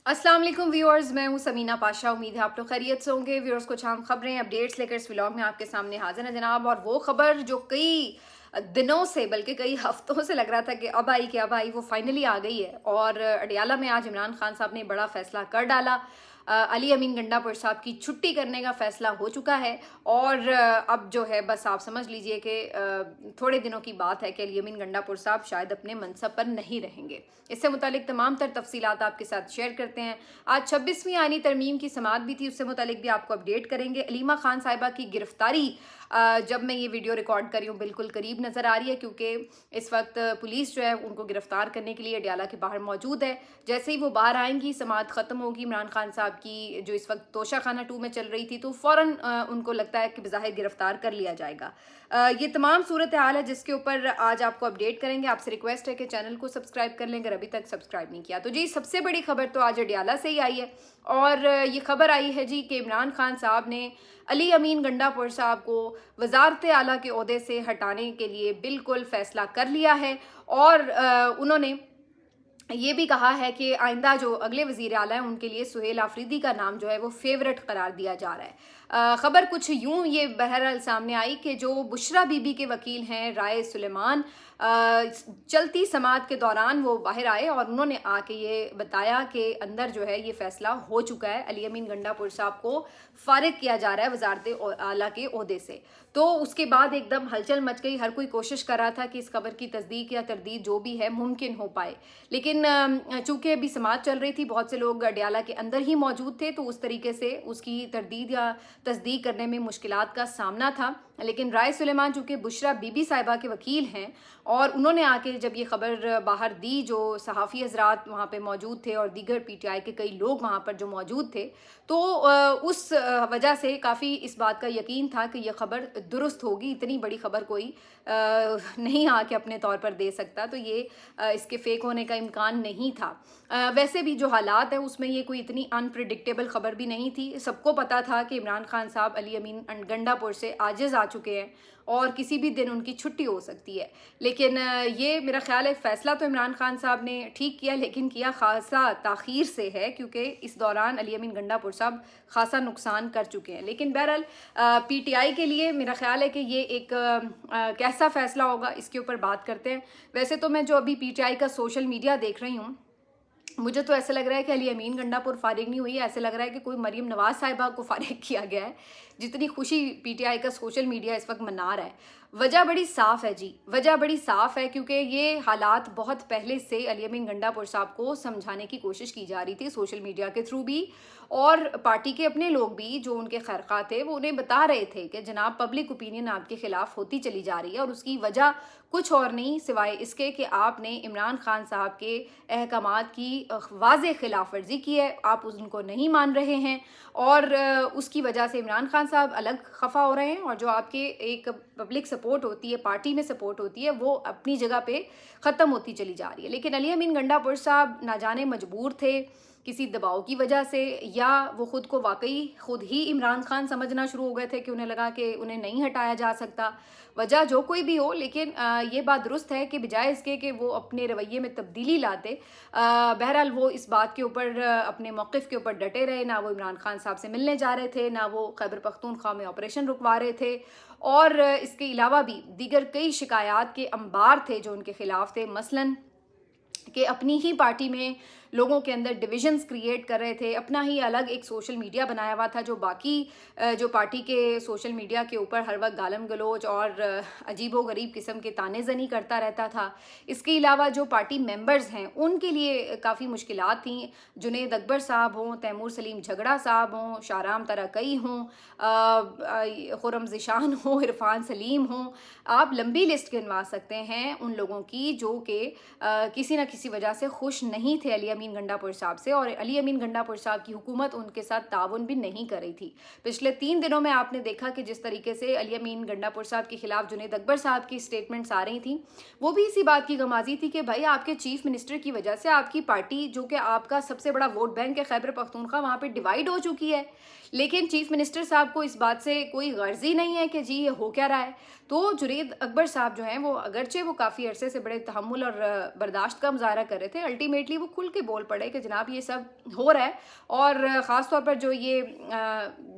अस्सलाम वालेकुम व्यूअर्स, मैं हूं समीना पाशा। उम्मीद है आप लोग खैरियत से होंगे। व्यूअर्स, कुछ अहम खबरें अपडेट्स लेकर इस व्लॉग में आपके सामने हाजिर है जनाब। और वो खबर जो कई दिनों से बल्कि कई हफ्तों से लग रहा था कि अब आई वो फाइनली आ गई है। और अडियाला में आज इमरान खान साहब ने बड़ा फैसला कर डाला। अली अमीन गंडापुर साहब की छुट्टी करने का फैसला हो चुका है। और अब जो है बस आप समझ लीजिए कि थोड़े दिनों की बात है कि अली अमीन गंडापुर साहब शायद अपने मनसब पर नहीं रहेंगे। इससे मुतालिक तमाम तर तफसीलात आपके साथ शेयर करते हैं। आज 26वीं आईनी तरमीम की समात भी थी, उससे मुतालिक भी आपको अपडेट करेंगे। अलीमा खान साहिबा की गिरफ्तारी जब मैं ये वीडियो रिकॉर्ड कर रही हूँ बिल्कुल करीब नज़र आ रही है, क्योंकि इस वक्त पुलिस जो है उनको गिरफ्तार करने के लिए अडियाला के बाहर मौजूद है। जैसे ही वो बाहर आएंगी, समात ख़त्म होगी इमरान खान साहब की जो इस वक्त तोशा खाना 2 में चल रही थी, तो फ़ौरन उनको लगता है कि बज़ाहिर गिरफ्तार कर लिया जाएगा। ये तमाम सूरत हाल है जिसके ऊपर आज आपको अपडेट करेंगे। आपसे रिक्वेस्ट है कि चैनल को सब्सक्राइब कर लें अगर अभी तक सब्सक्राइब नहीं किया। तो जी, सबसे बड़ी खबर तो आज अडियाला से ही आई है। और ये खबर आई है जी कि इमरान खान साहब ने अली अमीन गंडापुर साहब को वजारत आला के ओहदे से हटाने के लिए बिल्कुल फैसला कर लिया है। और उन्होंने ये भी कहा है कि आइंदा जो अगले वज़ीर आला हैं उनके लिए सुहेल आफरीदी का नाम जो है वो फेवरेट करार दिया जा रहा है। ख़बर कुछ यूं ये बहरहाल सामने आई कि जो बुशरा बीबी के वकील हैं राय सुलेमान, चलती समात के दौरान वो बाहर आए और उन्होंने आके ये बताया कि अंदर जो है ये फैसला हो चुका है, अली अमीन गंडापुर साहब को फारिग किया जा रहा है वजारत आला के ओहदे से। तो उसके बाद एकदम हलचल मच गई। हर कोई कोशिश कर रहा था कि इस खबर की तस्दीक या तरदीद जो भी है मुमकिन हो पाए, लेकिन चूंकि अभी समात चल रही थी, बहुत से लोग अडियाला के अंदर ही मौजूद थे, तो उस तरीके से उसकी तरदीद या तस्दीक करने में मुश्किलात का सामना था। लेकिन राय सुलेमान चूंकि बुशरा बीबी साहिबा के वकील हैं और उन्होंने आके जब ये खबर बाहर दी, जो सहाफ़ी हजरात वहाँ पे मौजूद थे और दीगर पीटीआई के कई लोग वहाँ पर जो मौजूद थे, तो उस वजह से काफ़ी इस बात का यकीन था कि यह खबर दुरुस्त होगी। इतनी बड़ी खबर कोई नहीं आके अपने तौर पर दे सकता, तो ये इसके फेक होने का इम्कान नहीं था। वैसे भी जो हालात है उसमें ये कोई इतनी अनप्रिडिक्टेबल खबर भी नहीं थी। सबको पता था कि इमरान खान साहब अली अमीन गंडापुर से आजिज़ आ चुके हैं और किसी भी दिन उनकी छुट्टी हो सकती है। लेकिन ये मेरा ख्याल है फ़ैसला तो इमरान खान साहब ने ठीक किया, लेकिन किया खासा ताख़ीर से है, क्योंकि इस दौरान अली अमीन गंडापुर साहब खासा नुकसान कर चुके हैं। लेकिन बहरहाल पीटीआई के लिए मेरा ख्याल है कि ये एक कैसा फ़ैसला होगा इसके ऊपर बात करते हैं। वैसे तो मैं जो अभी पीटीआई का सोशल मीडिया देख रही हूँ, मुझे तो ऐसा लग रहा है कि अली अमीन गंडापुर फारिग नहीं हुई है, ऐसे लग रहा है कि कोई मरीम नवाज साहिबा को फारिग किया गया है। जितनी खुशी पीटीआई का सोशल मीडिया इस वक्त मना रहा है, वजह बड़ी साफ़ है जी, वजह बड़ी साफ़ है, क्योंकि ये हालात बहुत पहले से अली अमीन गंडापुर साहब को समझाने की कोशिश की जा रही थी सोशल मीडिया के थ्रू भी, और पार्टी के अपने लोग भी जो उनके खैरखा थे वो उन्हें बता रहे थे कि जनाब पब्लिक ओपिनियन आपके खिलाफ होती चली जा रही है और उसकी वजह कुछ और नहीं सिवाय इसके कि आपने इमरान खान साहब के अहकामात की वाज़ेह खिलाफ वर्जी की है, आप उनको नहीं मान रहे हैं और उसकी वजह से इमरान खान साहब अलग खफा हो रहे हैं, और जो आपके एक पब्लिक सपोर्ट होती है, पार्टी में सपोर्ट होती है, वो अपनी जगह पे ख़त्म होती चली जा रही है। लेकिन अली अमीन गंडापुर साहब ना जाने मजबूर थे किसी दबाव की वजह से, या वो खुद को वाकई खुद ही इमरान खान समझना शुरू हो गए थे कि उन्हें लगा कि उन्हें नहीं हटाया जा सकता। वजह जो कोई भी हो, लेकिन ये बात दुरुस्त है कि बजाय इसके कि वो अपने रवैये में तब्दीली लाते, बहरहाल वो इस बात के ऊपर अपने मौक़िफ़ के ऊपर डटे रहे। ना वो इमरान खान साहब से मिलने जा रहे थे, ना वो खैबर पख्तूनख्वा में ऑपरेशन रुकवा रहे थे, और इसके अलावा भी दीगर कई शिकायत के अंबार थे जो उनके ख़िलाफ़ थे। मसलन कि अपनी ही पार्टी में लोगों के अंदर डिविजन्स क्रिएट कर रहे थे, अपना ही अलग एक सोशल मीडिया बनाया हुआ था जो बाकी जो पार्टी के सोशल मीडिया के ऊपर हर वक्त गालम गलोच और अजीबो गरीब किस्म के ताने ज़नी करता रहता था। इसके अलावा जो पार्टी मेंबर्स हैं उनके लिए काफ़ी मुश्किलात थी। जुनेद अकबर साहब हों, तैमूर सलीम झगड़ा साहब हों, शाहराम तरकई हों, खुरम ज़िशान हो, इरफान सलीम हों, आप लंबी लिस्ट गिनवा सकते हैं उन लोगों की जो कि किसी न किसी वजह से खुश नहीं थे अली अमीन गंडापुर साहब से, और अली अमीन गंडापुर साहब की हुकूमत उनके साथ ताउन भी नहीं कर रही थी। पिछले 3 दिनों में आपने देखा कि जिस तरीके से अली अमीन गंडापुर साहब के खिलाफ जुनेद अकबर साहब की स्टेटमेंट्स आ रही थी, वो भी इसी बात की गमाजी थी कि भाई आपके चीफ मिनिस्टर की वजह से आपकी पार्टी जो कि आपका सबसे बड़ा वोट बैंक है खैबर पख्तूनख्वा, वहाँ पर डिवाइड हो चुकी है। लेकिन चीफ मिनिस्टर साहब को इस बात से कोई गर्जी नहीं है कि जी ये हो क्या रहा है। तो जुनेद अकबर साहब जो हैं वो अगरचे वो काफ़ी अरसे से बड़े तहम्मुल और बर्दाश्त का मुजाहरा कर रहे थे, अल्टीमेटली वो खुल के बोल पड़े कि जनाब ये सब हो रहा है। और ख़ास तौर पर जो ये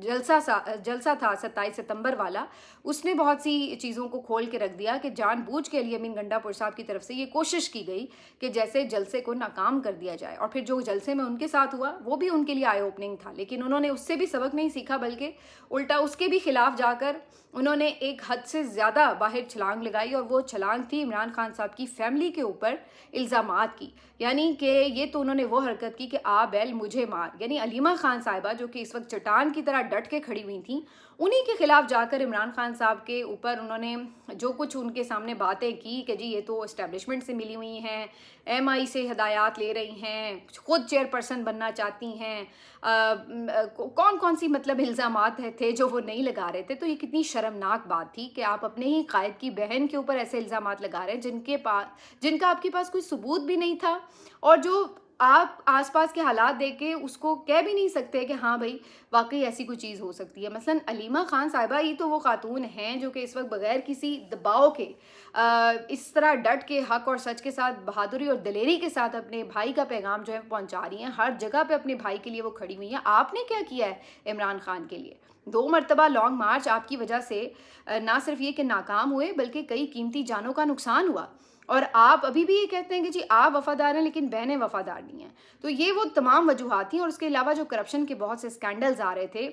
जलसा था 27 सितंबर वाला, उसने बहुत सी चीज़ों को खोल के रख दिया कि जानबूझ के अली अमीन गंडापुर साहब की तरफ से ये कोशिश की गई कि जैसे जलसे को नाकाम कर दिया जाए। और फिर जो जलसे में उनके साथ हुआ वो भी उनके लिए आई ओपनिंग था, लेकिन उन्होंने उससे भी सबक नहीं सीखा, बल्कि उल्टा उसके भी खिलाफ जाकर उन्होंने एक हद से ज़्यादा बाहर छलांग लगाई। और वो छलांग थी इमरान खान साहब की फैमिली के ऊपर इल्ज़ामात की। यानी कि ये तो उन्होंने वो हरकत की कि आ बैल मुझे मार, यानी अलीमा खान साहिबा जो कि इस वक्त चट्टान की तरह डट के खड़ी हुई थी, उन्हीं के खिलाफ जाकर इमरान खान साहब के ऊपर उन्होंने जो कुछ उनके सामने बातें की कि जी ये तो इस्टेब्लिशमेंट से मिली हुई हैं, एमआई से हदायत ले रही हैं, खुद चेयरपर्सन बनना चाहती हैं, कौन कौन सी मतलब इल्ज़ामात थे जो वो नहीं लगा रहे थे। तो ये कितनी शर्मनाक बात थी कि आप अपने ही कायद की बहन के ऊपर ऐसे इल्ज़ामात लगा रहे हैं जिनका आपके पास कोई सबूत भी नहीं था, और जो आप आसपास के हालात देख के उसको कह भी नहीं सकते कि हाँ भाई वाकई ऐसी कोई चीज़ हो सकती है। मसलन अलीमा खान साहिबा ही तो वो खातून हैं जो कि इस वक्त बगैर किसी दबाव के इस तरह डट के हक और सच के साथ बहादुरी और दलेरी के साथ अपने भाई का पैगाम जो है पहुंचा रही हैं। हर जगह पे अपने भाई के लिए वो खड़ी हुई हैं। आपने क्या किया है इमरान खान के लिए? 2 मरतबा लॉन्ग मार्च आपकी वजह से ना सिर्फ ये कि नाकाम हुए बल्कि कई कीमती जानों का नुकसान हुआ, और आप अभी भी ये कहते हैं कि जी आप वफादार हैं लेकिन बहनें वफादार नहीं हैं। तो ये वो तमाम वजूहात थी। और उसके अलावा जो करप्शन के बहुत से स्कैंडल्स आ रहे थे,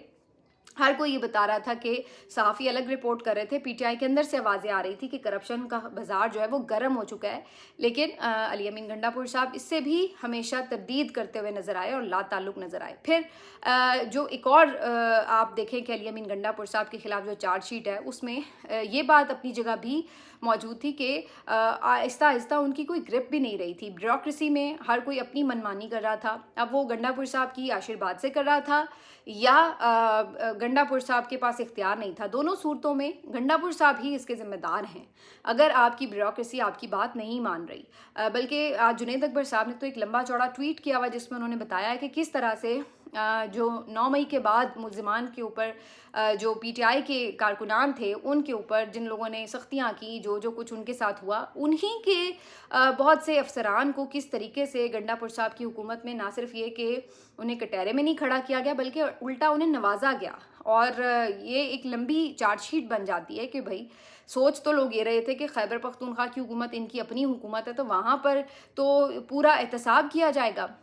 हर कोई ये बता रहा था कि सहाफ़ी अलग रिपोर्ट कर रहे थे, पीटीआई के अंदर से आवाज़ें आ रही थी कि करप्शन का बाजार जो है वो गर्म हो चुका है। लेकिन अली अमीन गंडापुर साहब इससे भी हमेशा तरदीद करते हुए नज़र आए और ला ताल्लुक़ नज़र आए। फिर जो एक और आप देखें कि अली अमीन गंडापुर साहब के ख़िलाफ़ जो चार्जशीट है उसमें ये बात अपनी जगह भी मौजूद थी कि आहिस्ता आहिस्ता उनकी कोई ग्रिप भी नहीं रही थी। ब्यूरोक्रेसी में हर कोई अपनी मनमानी कर रहा था। अब वो गंडापुर साहब की आशीर्वाद से कर रहा था या गंडापुर साहब के पास इख्तियार नहीं था। दोनों सूरतों में गंडापुर साहब ही इसके ज़िम्मेदार हैं अगर आपकी ब्यूरोक्रेसी आपकी बात नहीं मान रही। बल्कि आज जुनैद अकबर साहब ने तो एक लंबा चौड़ा ट्वीट किया हुआ जिसमें उन्होंने बताया है कि किस तरह से जो 9 मई के बाद मुल्ज़िमान के ऊपर जो पीटीआई के कारकुनान थे उनके ऊपर जिन लोगों ने सख्तियाँ की, जो जो कुछ उनके साथ हुआ, उन्हीं के बहुत से अफसरान को किस तरीके से गंडापुर साहब की हुकूमत में ना सिर्फ ये कि उन्हें कटहरे में नहीं खड़ा किया गया बल्कि उल्टा उन्हें नवाजा गया। और ये एक लंबी चार्जशीट बन जाती है कि भाई सोच तो लोग ये रहे थे कि खैबर पख्तूनख्वा की हुकूमत इनकी अपनी हुकूमत है तो वहाँ पर तो पूरा एहतसाब किया जाएगा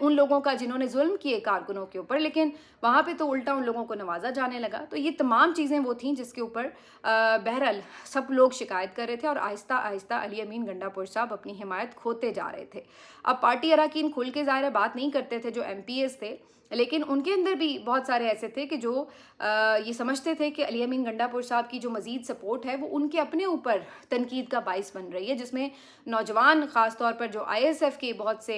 उन लोगों का जिन्होंने जुल्म किए कारकुनों के ऊपर, लेकिन वहाँ पे तो उल्टा उन लोगों को नवाजा जाने लगा। तो ये तमाम चीज़ें वो थीं जिसके ऊपर बहरहाल सब लोग शिकायत कर रहे थे और आहिस्ता आहिस्ता अली अमीन गंडापुर साहब अपनी हिमायत खोते जा रहे थे। अब पार्टी अरकान खुल के ज़ाहिर बात नहीं करते थे जो MPs थे, लेकिन उनके अंदर भी बहुत सारे ऐसे थे कि जो ये समझते थे कि अली अमीन गंडापुर साहब की जो मज़ीद सपोर्ट है वो उनके अपने ऊपर तनकीद का बाइस बन रही है, जिसमें नौजवान ख़ास तौर पर जो ISF के बहुत से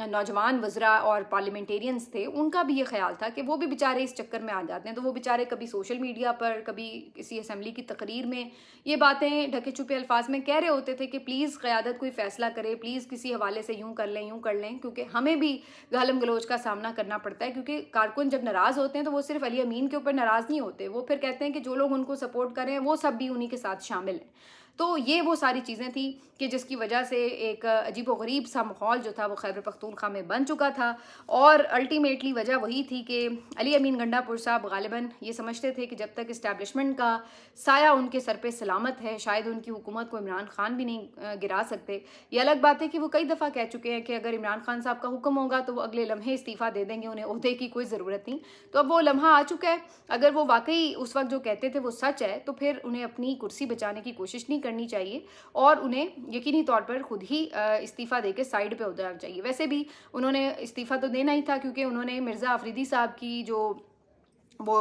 नौजवान वज़रा और पार्लियामेंटेरियंस थे उनका भी ये ख्याल था कि वो भी बेचारे इस चक्कर में आ जाते हैं। तो वो बेचारे कभी सोशल मीडिया पर, कभी किसी असम्बली की तकरीर में ये बातें ढके छुपे अल्फाज में कह रहे होते थे कि प्लीज़ क़यादत कोई फ़ैसला करे, प्लीज़ किसी हवाले से यूँ कर लें, क्योंकि हमें भी गालम गलोच का सामना करना पड़ता है। क्योंकि कारकुन जब नाराज़ होते हैं तो वो सिर्फ अली अमीन के ऊपर नाराज़ नहीं होते, वो फिर कहते हैं कि जो लोग उनको सपोर्ट कर रहे हैं वो सब भी उन्हीं के साथ शामिल हैं। तो ये वो सारी चीज़ें थी कि जिसकी वजह से एक अजीब व गरीब सा माहौल जो था वो खैबर पख्तूनख्वा में बन चुका था। और अल्टीमेटली वजह वही थी कि अली अमीन गंडापुर साहब गालिबन ये समझते थे कि जब तक इस्टेब्लिशमेंट का साया उनके सर पे सलामत है शायद उनकी हुकूमत को इमरान खान भी नहीं गिरा सकते। ये अलग बात है कि वो कई दफ़ा कह चुके हैं कि अगर इमरान खान साहब का हुक्म होगा तो वो अगले लम्हे इस्तीफ़ा दे देंगे, उन्हें ओहदे की कोई ज़रूरत नहीं। तो अब वो लम्हा आ चुका है। अगर वो वाकई उस वक्त जो कहते थे वो सच है तो फिर उन्हें अपनी कुर्सी बचाने की कोशिश नहीं करनी चाहिए और उन्हें यकीनी तौर पर खुद ही इस्तीफ़ा देके साइड पे हो जाना चाहिए। वैसे भी उन्होंने इस्तीफ़ा तो देना ही था क्योंकि उन्होंने मिर्ज़ा अफरीदी साहब की जो वो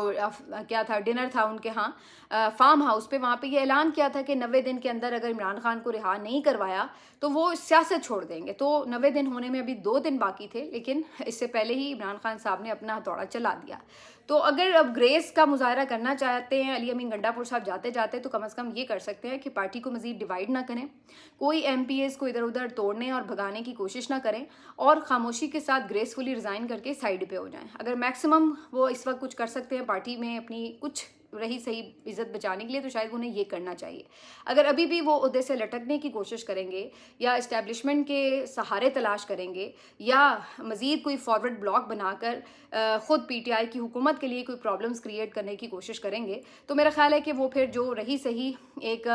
क्या था डिनर था उनके यहाँ फार्म हाउस पे, वहाँ पे ये ऐलान किया था कि 90 दिन के अंदर अगर इमरान खान को रिहा नहीं करवाया तो वो सियासत छोड़ देंगे। तो 90 दिन होने में अभी 2 दिन बाकी थे, लेकिन इससे पहले ही इमरान खान साहब ने अपना हथौड़ा चला दिया। तो अगर अब ग्रेस का मुजाहरा करना चाहते हैं अली अमीन गंडापुर साहब जाते जाते तो कम से कम ये कर सकते हैं कि पार्टी को मज़ीद डिवाइड ना करें, कोई MPs को इधर उधर तोड़ने और भगाने की कोशिश ना करें और खामोशी के साथ ग्रेसफुली रिज़ाइन करके साइड पे हो जाएं। अगर मैक्सिमम वो इस वक्त कुछ कर सकते हैं पार्टी में अपनी कुछ رہی صحیح عزت بچانے کے لیے تو شاید انہیں یہ کرنا چاہیے. اگر ابھی بھی وہ عہدے سے لٹکنے کی کوشش کریں گے یا اسٹیبلشمنٹ کے سہارے تلاش کریں گے یا مزید کوئی فارورڈ بلاک بنا کر خود پی ٹی آئی کی حکومت کے لیے کوئی پرابلمس کریٹ کرنے کی کوشش کریں گے تو میرا خیال ہے کہ وہ پھر جو رہی صحیح ایک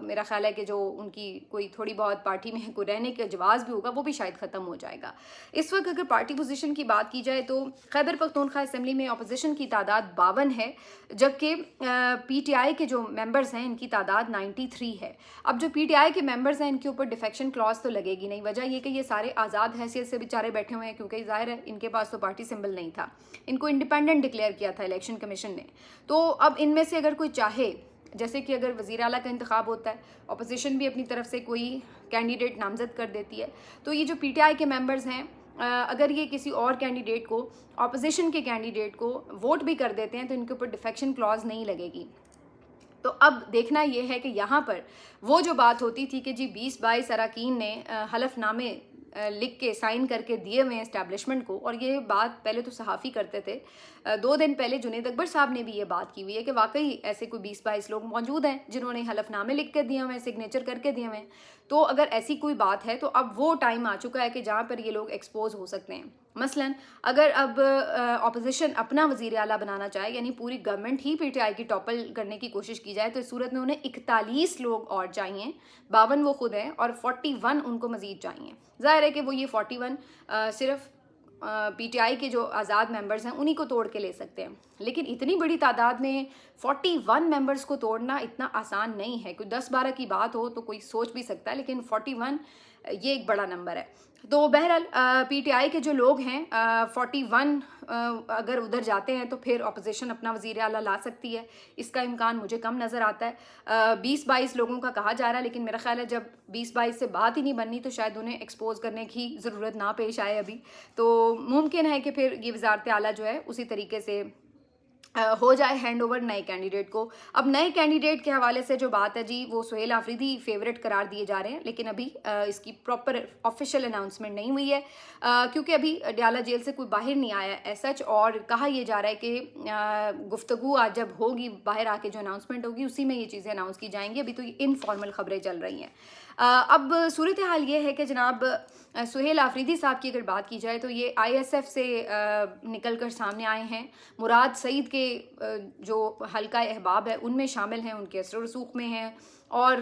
میرا خیال ہے کہ جو ان کی کوئی تھوڑی بہت پارٹی میں کوئی رہنے کا جواز بھی ہوگا وہ بھی شاید ختم ہو جائے گا. اس وقت اگر پارٹی پوزیشن کی بات کی جائے تو خیبر پختونخوا اسمبلی میں اپوزیشن کی تعداد 52 ہے جبکہ پی ٹی آئی کے جو ممبرز ہیں ان کی تعداد 93 ہے. اب جو پی ٹی آئی کے ممبرز ہیں ان کے اوپر ڈیفیکشن کلاس تو لگے گی نہیں. وجہ یہ کہ یہ سارے آزاد حیثیت سے بیچارے بیٹھے ہوئے ہیں کیونکہ ظاہر ہے ان کے پاس تو پارٹی سمبل نہیں تھا. ان کو انڈیپینڈنٹ ڈکلیئر کیا تھا الیکشن کمیشن نے. تو اب ان میں سے اگر کوئی چاہے جیسے کہ اگر وزیر اعلیٰ کا انتخاب ہوتا ہے اپوزیشن بھی اپنی طرف سے کوئی کینڈیڈیٹ نامزد کر دیتی ہے تو یہ جو پی ٹی آئی کے ممبرز ہیں اگر یہ کسی اور کینڈیڈیٹ کو اپوزیشن کے کینڈیڈیٹ کو ووٹ بھی کر دیتے ہیں تو ان کے اوپر ڈیفیکشن کلاز نہیں لگے گی. تو اب دیکھنا یہ ہے کہ یہاں پر وہ جو بات ہوتی تھی کہ جی 20-22 اراکین نے حلف نامے لکھ کے سائن کر کے دیے ہوئے ہیں اسٹیبلشمنٹ کو, اور یہ بات پہلے تو صحافی کرتے تھے, 2 دن پہلے جنید اکبر صاحب نے بھی یہ بات کی ہوئی ہے کہ واقعی ایسے کوئی 20-22 لوگ موجود ہیں جنہوں نے حلف نامے لکھ کے دیے ہوئے ہیں, سگنیچر کر کے دیے ہوئے ہیں. تو اگر ایسی کوئی بات ہے تو اب وہ ٹائم آ چکا ہے کہ جہاں پر یہ لوگ ایکسپوز ہو سکتے ہیں. مثلا اگر اب اپوزیشن اپنا وزیر اعلیٰ بنانا چاہے یعنی پوری government he P T I کی ٹاپل کرنے کی کوشش کی جائے تو اس صورت میں انہیں 41 لوگ اور چاہیے, 52 وہ خود ہیں اور 41 ان کو مزید چاہیے. ظاہر ہے کہ وہ یہ 41 صرف پی ٹی آئی کے جو آزاد ممبرز ہیں انہی کو توڑ کے لے سکتے ہیں, لیکن اتنی بڑی تعداد میں 41 ممبرز کو توڑنا اتنا آسان نہیں ہے. کوئی 10-12 کی بات ہو تو کوئی سوچ بھی سکتا ہے, لیکن 41 یہ ایک بڑا نمبر ہے. تو بہرحال پی ٹی آئی کے جو لوگ ہیں 41 اگر ادھر جاتے ہیں تو پھر اپوزیشن اپنا وزیر اعلیٰ لا سکتی ہے. اس کا امکان مجھے کم نظر آتا ہے. 20-22 لوگوں کا کہا جا رہا ہے, لیکن میرا خیال ہے جب 20-22 سے بات ہی نہیں بننی تو شاید انہیں ایکسپوز کرنے کی ضرورت نہ پیش آئے ابھی. تو ممکن ہے کہ پھر یہ وزارت اعلیٰ جو ہے اسی طریقے سے ہو جائے ہینڈ اوور نئے کینڈیڈیٹ کو. اب نئے کینڈیڈیٹ کے حوالے سے جو بات ہے جی وہ سہیل آفریدی فیوریٹ قرار دیے جا رہے ہیں, لیکن ابھی اس کی پراپر آفیشیل اناؤنسمنٹ نہیں ہوئی ہے کیونکہ ابھی ڈیالہ جیل سے کوئی باہر نہیں آیا ہے سچ. اور کہا یہ جا رہا ہے کہ گفتگو آج جب ہوگی باہر آ کے جو اناؤنسمنٹ ہوگی اسی میں یہ چیزیں اناؤنس کی جائیں گی. ابھی تو یہ انفارمل خبریں چل رہی ہیں. اب صورتحال یہ ہے کہ جناب سہیل آفریدی صاحب کی اگر بات کی جائے تو یہ آئی ایس ایف سے نکل کر سامنے آئے ہیں. مراد سعید کے جو حلقہ احباب ہے ان میں شامل ہیں, ان کے اثر و رسوخ میں ہیں, اور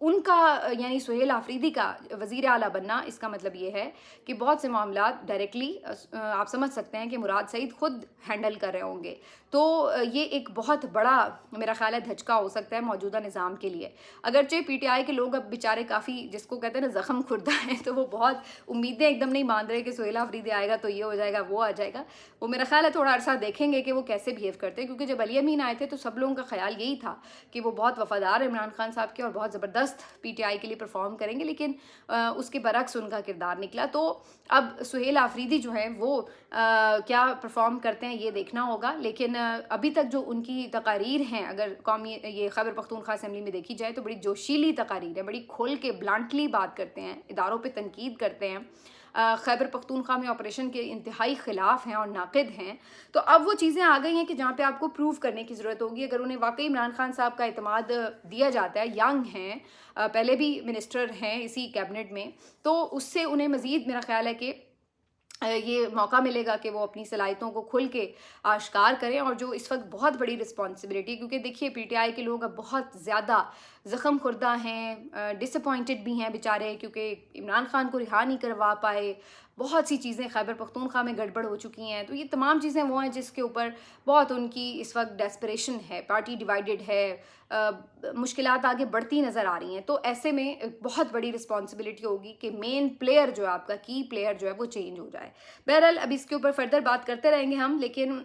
ان کا یعنی سہیل آفریدی کا وزیر اعلیٰ بننا اس کا مطلب یہ ہے کہ بہت سے معاملات ڈائریکٹلی آپ سمجھ سکتے ہیں کہ مراد سعید خود ہینڈل کر رہے ہوں گے. تو یہ ایک بہت بڑا میرا خیال ہے دھچکا ہو سکتا ہے موجودہ نظام کے لیے. اگرچہ پی ٹی آئی کے لوگ اب بیچارے کافی جس کو کہتے ہیں نا زخم خوردہ ہیں, تو وہ بہت امیدیں ایک دم نہیں باندھ رہے کہ سہیل آفریدی آئے گا تو یہ ہو جائے گا وہ آ جائے گا. وہ میرا خیال ہے تھوڑا عرصہ دیکھیں گے کہ وہ کیسے بیہیو کرتے ہیں, کیونکہ جب علی امین آئے تھے تو سب لوگوں کا خیال یہی تھا کہ وہ بہت وفادار عمران خان صاحب کے اور بہت زبردست پی ٹی آئی کے لیے پرفارم کریں گے, لیکن اس کے برعکس ان کا کردار نکلا. تو اب سہیل آفریدی جو ہیں وہ کیا پرفارم کرتے ہیں یہ دیکھنا ہوگا. لیکن ابھی تک جو ان کی تقاریر ہیں اگر قومی یہ خیبر پختونخوا اسمبلی میں دیکھی جائے تو بڑی جوشیلی تقاریر ہے, بڑی کھول کے بلانٹلی بات کرتے ہیں, اداروں پہ تنقید کرتے ہیں, خیبر پختونخوا میں آپریشن کے انتہائی خلاف ہیں اور ناقد ہیں. تو اب وہ چیزیں آ گئی ہیں کہ جہاں پہ آپ کو پروف کرنے کی ضرورت ہوگی. اگر انہیں واقعی عمران خان صاحب کا اعتماد دیا جاتا ہے, ینگ ہیں, پہلے بھی منسٹر ہیں اسی کیبنٹ میں, تو اس سے انہیں مزید میرا خیال ہے کہ یہ موقع ملے گا کہ وہ اپنی صلاحیتوں کو کھل کے آشکار کریں. اور جو اس وقت بہت بڑی رسپانسبلٹی, کیونکہ دیکھیے پی ٹی آئی کے لوگ اب بہت زیادہ زخم خوردہ ہیں, ڈس اپوائنٹڈ بھی ہیں بیچارے, کیونکہ عمران خان کو رہا نہیں کروا پائے. بہت سی چیزیں خیبر پختونخوا میں گڑبڑ ہو چکی ہیں. تو یہ تمام چیزیں وہ ہیں جس کے اوپر بہت ان کی اس وقت ڈیسپریشن ہے, پارٹی ڈیوائیڈڈ ہے, مشکلات آگے بڑھتی نظر آ رہی ہیں. تو ایسے میں بہت بڑی رسپانسبلٹی ہوگی کہ مین پلیئر جو ہے آپ کا کی پلیئر جو ہے وہ چینج ہو جائے. بہرحال اب اس کے اوپر فردر بات کرتے رہیں گے ہم, لیکن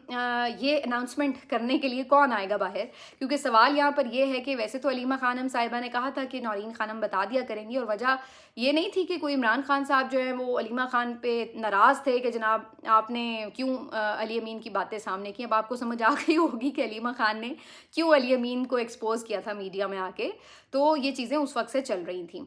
یہ اناؤنسمنٹ کرنے کے لیے کون آئے گا باہر, کیونکہ سوال یہاں پر یہ ہے کہ ویسے تو علیمہ خانم صاحبہ نے کہا تھا کہ نورین خانم بتا دیا کریں گی, اور وجہ یہ نہیں تھی کہ کوئی عمران خان صاحب جو ہیں وہ علیمہ خان پہ ناراض تھے کہ جناب آپ نے کیوں علی امین کی باتیں سامنے کی. اب آپ کو سمجھ آ گئی ہوگی کہ علیمہ خان نے کیوں علی امین کو ایکسپوز کیا تھا میڈیا میں آ کے. تو یہ چیزیں اس وقت سے چل رہی تھیں.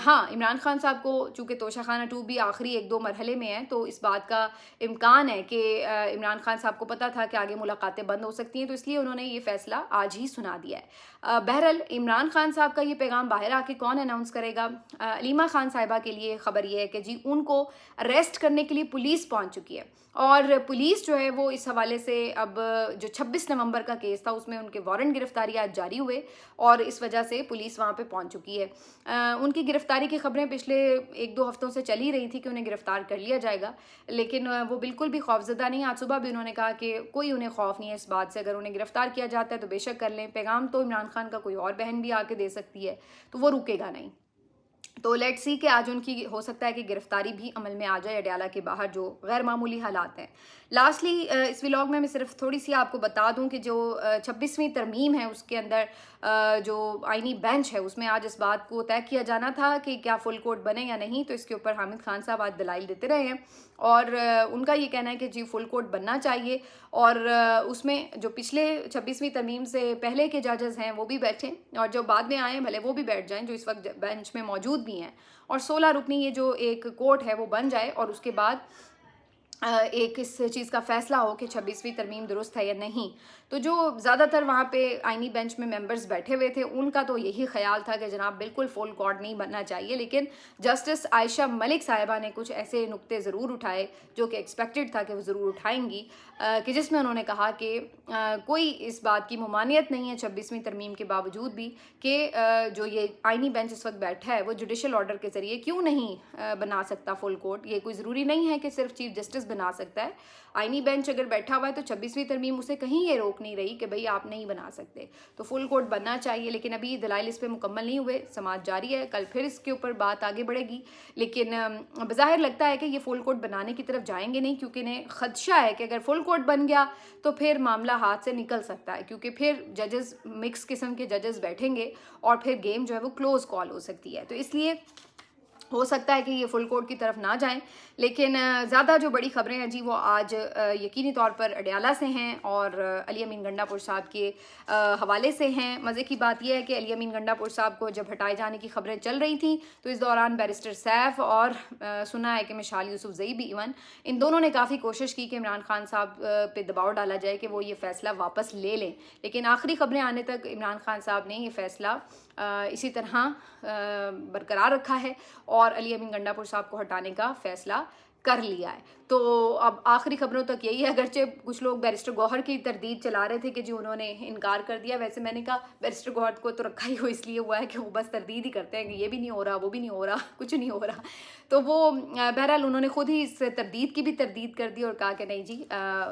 ہاں عمران خان صاحب کو چونکہ توشہ خانہ 2 بھی آخری 1-2 مرحلے میں ہے تو اس بات کا امکان ہے کہ عمران خان صاحب کو پتہ تھا کہ آگے ملاقاتیں بند ہو سکتی ہیں, تو اس لیے انہوں نے یہ فیصلہ آج ہی سنا دیا ہے. بہرحال عمران خان صاحب کا یہ پیغام باہر آ کے کون اناؤنس کرے گا؟ علیمہ خان صاحبہ کے لیے خبر یہ ہے کہ جی ان کو اریسٹ کرنے کے لیے پولیس پہنچ چکی ہے, اور پولیس جو ہے وہ اس حوالے سے اب جو 26 نومبر کا کیس تھا اس میں ان کے وارنٹ گرفتاری آج جاری ہوئے, اور اس وجہ سے پولیس وہاں پہ پہنچ چکی ہے. ان کی گرفتاری کی خبریں پچھلے 1-2 ہفتوں سے چل ہی رہی تھی کہ انہیں گرفتار کر لیا جائے گا, لیکن وہ بالکل بھی خوفزدہ نہیں. آج صبح بھی انہوں نے کہا کہ کوئی انہیں خوف نہیں ہے اس بات سے, اگر انہیں گرفتار کیا جاتا ہے تو بے شک کر لیں. پیغام تو عمران خان کا کوئی اور بہن بھی آ کے دے سکتی ہے, تو وہ رکے گا نہیں. تو لیٹ سی کہ آج ان کی ہو سکتا ہے کہ گرفتاری بھی عمل میں آ جائے اڈیالہ کے باہر, جو غیر معمولی حالات ہیں. لاسٹلی اس ولاگ میں صرف تھوڑی سی آپ کو بتا دوں کہ جو 26ویں ترمیم ہے اس کے اندر جو آئینی بینچ ہے اس میں آج اس بات کو طے کیا جانا تھا کہ کیا فل کورٹ بنے یا نہیں. تو اس کے اوپر حامد خان صاحب آج دلائل دیتے رہے ہیں, اور ان کا یہ کہنا ہے کہ جی فل کورٹ بننا چاہیے, اور اس میں جو پچھلے 26ویں ترمیم سے پہلے کے ججز ہیں وہ بھی بیٹھیں, اور جو بعد میں آئیں بھلے وہ بھی بیٹھ جائیں جو اس وقت بینچ میں موجود بھی ہیں, اور 16 رکنی یہ جو ایک کورٹ ہے وہ بن جائے, اور اس کے بعد ایک اس چیز کا فیصلہ ہو کہ 26ویں ترمیم درست ہے یا نہیں. تو جو زیادہ تر وہاں پہ آئینی بینچ میں ممبرز بیٹھے ہوئے تھے ان کا تو یہی خیال تھا کہ جناب بالکل فل کورٹ نہیں بننا چاہیے, لیکن جسٹس عائشہ ملک صاحبہ نے کچھ ایسے نقطے ضرور اٹھائے جو کہ ایکسپیکٹڈ تھا کہ وہ ضرور اٹھائیں گی, کہ جس میں انہوں نے کہا کہ کوئی اس بات کی ممانعت نہیں ہے 26ویں ترمیم کے باوجود بھی کہ جو یہ آئینی بینچ اس وقت بیٹھا ہے وہ جوڈیشل آرڈر کے ذریعے کیوں نہیں بنا سکتا فل کورٹ. یہ کوئی ضروری نہیں ہے کہ صرف چیف جسٹس بنا سکتا ہے. آئینی بینچ اگر بیٹھا ہوا ہے تو 26ویں ترمیم اسے کہیں یہ روک نہیں رہی کہ بھئی آپ نہیں بنا سکتے, تو فل کورٹ بننا چاہیے. لیکن ابھی دلائل اس پہ مکمل نہیں ہوئے, سماعت جاری ہے, کل پھر اس کے اوپر بات آگے بڑھے گی, لیکن بظاہر لگتا ہے کہ یہ فل کورٹ بنانے کی طرف جائیں گے نہیں, کیونکہ انہیں خدشہ ہے کہ اگر فل کورٹ بن گیا تو پھر معاملہ ہاتھ سے نکل سکتا ہے, کیونکہ پھر ججز مکس قسم کے ججز بیٹھیں گے اور پھر گیم جو ہے وہ کلوز کال ہو سکتی ہے. تو اس لیے ہو سکتا ہے کہ یہ فل کورٹ کی طرف نہ جائیں. لیکن زیادہ جو بڑی خبریں ہیں جی وہ آج یقینی طور پر اڈیالہ سے ہیں اور علی امین گنڈا پور صاحب کے حوالے سے ہیں. مزے کی بات یہ ہے کہ علی امین گنڈا پور صاحب کو جب ہٹائے جانے کی خبریں چل رہی تھیں تو اس دوران بیرسٹر سیف اور سنا ہے کہ مشال یوسفزئی بھی ایون ان دونوں نے کافی کوشش کی کہ عمران خان صاحب پہ دباؤ ڈالا جائے کہ وہ یہ فیصلہ واپس لے لیں, لیکن آخری خبریں آنے تک عمران خان صاحب نے یہ فیصلہ اسی طرح برقرار رکھا ہے اور علی امین گنڈا پور صاحب کو ہٹانے کا فیصلہ کر لیا ہے. تو اب آخری خبروں تک یہی ہے, اگرچہ کچھ لوگ بیرسٹر گوہر کی تردید چلا رہے تھے کہ جی انہوں نے انکار کر دیا. ویسے میں نے کہا بیرسٹر گوہر کو تو رکھا ہی ہو اس لیے ہوا ہے کہ وہ بس تردید ہی کرتے ہیں کہ یہ بھی نہیں ہو رہا, وہ بھی نہیں ہو رہا, کچھ نہیں ہو رہا. تو وہ بہرحال انہوں نے خود ہی اس تردید کی بھی تردید کر دی اور کہا کہ نہیں جی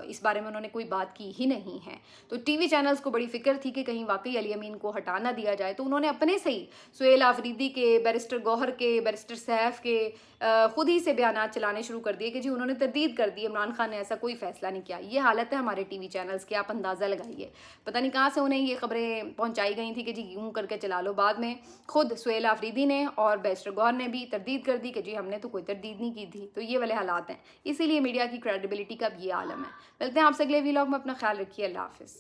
اس بارے میں انہوں نے کوئی بات کی ہی نہیں ہے. تو ٹی وی چینلز کو بڑی فکر تھی کہ کہیں واقعی علی امین کو ہٹا نہ دیا جائے, تو انہوں نے اپنے سے ہی سہیل آفریدی کے, بیرسٹر گوہر کے, بیرسٹر سیف کے خود ہی سے بیانات چلانے شروع کر دیے کہ جی انہوں نے تردید کر دی, عمران خان نے ایسا کوئی فیصلہ نہیں کیا. یہ حالت ہے ہمارے ٹی وی چینلز کی, آپ اندازہ لگائیے. پتہ نہیں کہاں سے انہیں یہ خبریں پہنچائی گئی تھیں کہ جی یوں کر کے چلا لو. بعد میں خود سہیل آفریدی نے اور بیرسٹر گوہر نے بھی تردید کر دی کہ جی ہم نے تو کوئی تردید نہیں کی تھی. تو یہ والے حالات ہیں, اسی لیے میڈیا کی کریڈیبلٹی کا اب یہ عالم ہے. ملتے ہیں آپ سے اگلے ولاگ میں, اپنا خیال رکھیے, اللہ حافظ.